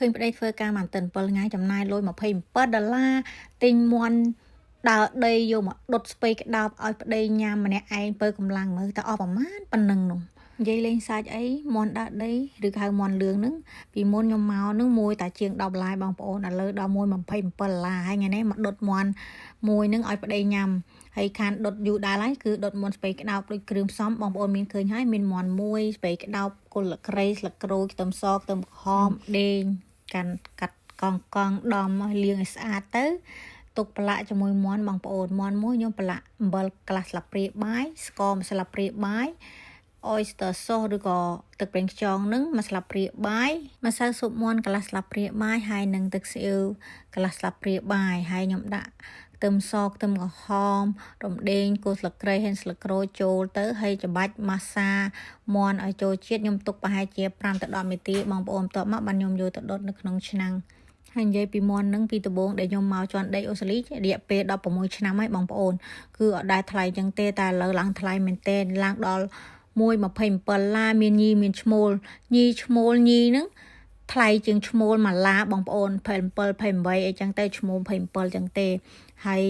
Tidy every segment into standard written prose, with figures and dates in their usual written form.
ឃើញប្តីធ្វើការបានតិន7ថ្ងៃចំណាយលុយ$27ទិញមន់ដើរដីយកមកដុតស្ពៃក្តោបឲ្យប្តីញ៉ាំម្នាក់ឯងពើកម្លាំងមើលតើអស់ប្រមាណប៉ុណ្ណឹងនោះនិយាយលេងសាច់អីមន់ដើរដីឬហៅមន់លឿងហ្នឹងពីមុនខ្ញុំមកហ្នឹងមួយតែជាង$10បងប្អូនឥឡូវដល់មួយ$27ហើយថ្ងៃនេះមកដុតមន់មួយហ្នឹងឲ្យប្តីញ៉ាំហើយខានដុតយូរដែរហើយគឺដុតមន់ស្ពៃក្តោបដូចគ្រឿងផ្សំបងប្អូនមានឃើញហើយមានមន់មួយស្ពៃក្តោបគល់លក្រៃស្លឹកក្រូចខ្ទឹមសខ្ទឹមក្រហមដេងកាន់កាត់កង់ដំលាងឲ្យស្អាតទៅទុកប្រឡាក់ជាមួយមន់បងប្អូនមន់មួយខ្ញុំប្រឡាក់អំបិលកន្លះស្លាបព្រាបាយស្ករមួយស្លាបព្រាបាយ oyster sauce ឬក៏ទឹកប្រេងខ្យងនឹងមួយស្លាបព្រាបាយម្សៅស៊ុបមាន់កន្លះស្លាបព្រាបាយហើយនឹងទឹកស៊ីអ៊ីវកន្លះស្លាបព្រាបាយហើយខ្ញុំដាក់ខ្ទឹមសខ្ទឹមក្រហមរំដេងគល់ស្លឹកគ្រៃហើយស្លឹកក្រូចចូលទៅហើយច្របាច់ម៉ាសាមាន់ឲ្យចូលជាតិខ្ញុំទុកប្រហែលជា5ទៅ10នាទីបងប្អូនបន្ទាប់មកបានខ្ញុំយកទៅដុតនៅក្នុងឆ្នាំងហើយនិយាយពីមន់នឹងពីដំបូងដែលខ្ញុំមកជន់ដីអូស្ត្រាលីរយៈពេល16ឆ្នាំហើយបងប្អូនគឺអត់ដែរថ្លៃចឹងទេតែឥឡូវឡើងថ្លៃមែនទែនឡើងដល់$27មានញីមានឈ្មោលញីឈ្មោលញីហ្នឹងថ្លៃជាងឈ្មោលមួយឡាបងប្អូន27 28អីចឹងទៅឈ្មោល27ចឹងទេហើយ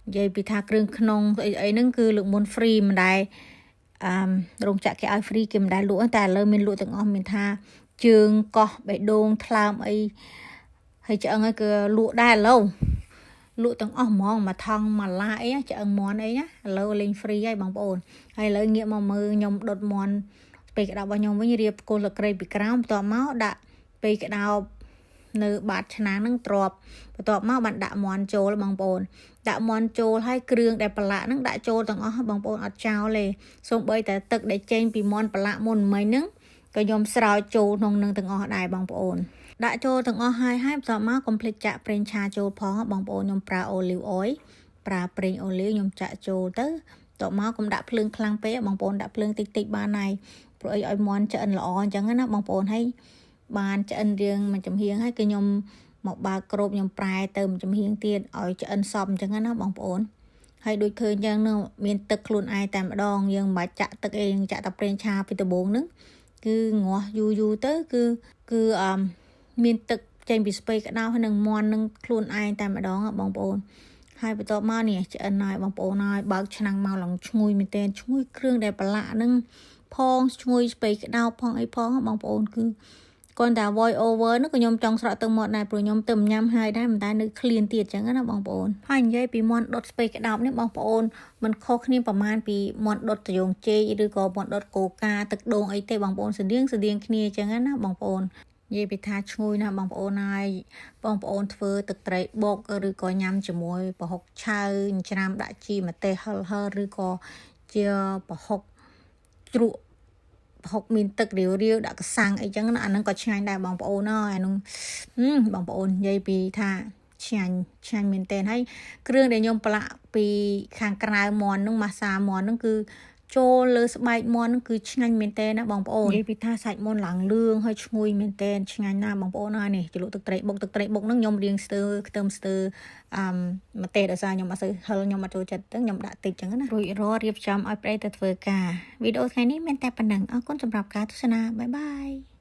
និយាយពីថាគ្រឿងក្នុងអីហ្នឹងគឺលើកមុន free មិនដែររោងចក្រគេឲ្យ free គេមិនដែរលក់តែឥឡូវមានលក់ទាំងអស់មានថាជើងកោះបេះដូងថ្លើមអីហើយឆ្អឹងឲ្យគឺលក់ដែរឥឡូវលក់ទាំងអស់ហ្មងមួយថងមួយឡាអីឆ្អឹងមន់អីណាឥឡូវលេង free ហើយបងប្អូនហើយឥឡូវងាកមកមើលខ្ញុំដុតមន់ពេលក្តោបរបស់ខ្ញុំវិញរៀបគល់លក្រៃពីក្រោមបន្ទាប់មកដាក់ពេលក្តោបនៅបាតឆ្នាំងហ្នឹងទ្របបន្ទាប់មកបានដាក់មន់ចូលបងប្អូនដាក់មន់ចូលហើយគ្រឿងដែលប្រឡាក់ហ្នឹងដាក់ចូលទាំងអស់បងប្អូនអត់ចោលទេសូម្បីតែទឹកដែលចេញពីមន់ប្រឡាក់មុនមិញហ្នឹងក៏ខ្ញុំស្រោចចូលក្នុងនឹងទាំងអស់ដែរបងប្អូនដាក់ចូលទាំងអស់ហើយបន្ទាប់មកកុំភ្លេចចាក់ប្រេងឆាចូលផងបងប្អូនខ្ញុំប្រើ olive oil ប្រើប្រេងអូលីវខ្ញុំចាក់ចូលទៅតមកកុំដាក់ភ្លើងខ្លាំងពេកបងប្អូនដាក់ភ្លើងតិចបានហើយព្រោះអីឲ្យមន់ឆ្អិនល្អអញ្ចឹងណាបងប្អូនហើយបានឆ្អិនរៀងមួយចំហៀងហើយគឺខ្ញុំមកបើកគ្របខ្ញុំប្រែទៅមួយចំហៀងទៀតឲ្យឆ្អិនសព្វអញ្ចឹងណាបងប្អូនហើយដូចឃើញអញ្ចឹងនឹងមានទឹកខ្លួនឯងតែម្ដងយើងមិនបាច់ចាក់ទឹកអីចាក់តែប្រេងឆាពីដំបូងហ្នឹងគឺងាស់យូរទៅគឺមានទឹកចេញពីស្ពៃក្តោបហើយនឹងមន់នឹងខ្លួនឯងតែម្ដងបងប្អូនហើយបន្ទាប់មកនេះឆ្អិនហើយបងប្អូនហើយបើកឆ្នាំងមកឡើងឈ្ងុយមែនទែនឈ្ងុយគ្រឿងដែលប្រឡាក់ហ្នឹងផងឈ្ងុយស្ពៃក្តោបផងអីផងបងប្អូនគឺគាត់តែ voice over ហ្នឹងក៏ខ្ញុំចង់ស្រក់ទឹកមាត់ដែរព្រោះខ្ញុំទៅញ៉ាំហើយដែរមិនតែនៅឃ្លានទៀតអញ្ចឹងណាបងប្អូនហើយនិយាយពីមាន់ដុតស្ពៃក្តោបនេះបងប្អូនមិនខុសគ្នាប្រហែលពីមាន់ដុតត្រយងចេកឬក៏មាន់ដុតកូកាទឹកដូងអីទេបងប្អូនស្តៀងគ្នាអញ្ចឹងណាបងប្អូននិយាយពីថាឈ្ងុយណាបងប្អូនហើយបងប្អូនធ្វើទឹកត្រីបុកឬក៏ញ៉ាំជាមួយប្រហុកឆៅច្រាមដាក់ជីម្ទេសហឹរឬក៏ជាប្រហុកជ្រក់ប្រហុកមានទឹករាវដាក់កសាំងអីចឹងណាអាហ្នឹងក៏ឆ្ងាញ់ដែរបងប្អូនហើយអាហ្នឹងបងប្អូននិយាយពីថាឆ្ងាញ់មែនទែនហើយគ្រឿងដែលខ្ញុំប្រឡាក់ពីខាងក្រៅមន់ហ្នឹងម៉ាសាមន់ហ្នឹងគឺចូលលើស្បែកមន់ហ្នឹងគឺឆ្ងាញ់មែនទែនណាបងប្អូននិយាយពីថាសាច់មន់ឡើងលឿងហើយឈ្ងុយមែនទែនឆ្ងាញ់ណាស់បងប្អូនហើយនេះជ្រលក់ទឹកត្រីបុកហ្នឹងខ្ញុំរៀងស្ទើរខ្ទឹមស្ទើរម្ទេសដោយសារខ្ញុំអត់សូវហឹលខ្ញុំអត់ចូលចិត្តទៅខ្ញុំដាក់តិចចឹងណារួចរាល់រៀបចំឲ្យប្តីទៅធ្វើការវីដេអូថ្ងៃនេះមានតែប៉ុណ្្នឹងអរគុណសម្រាប់ការទស្សនាបាយបាយ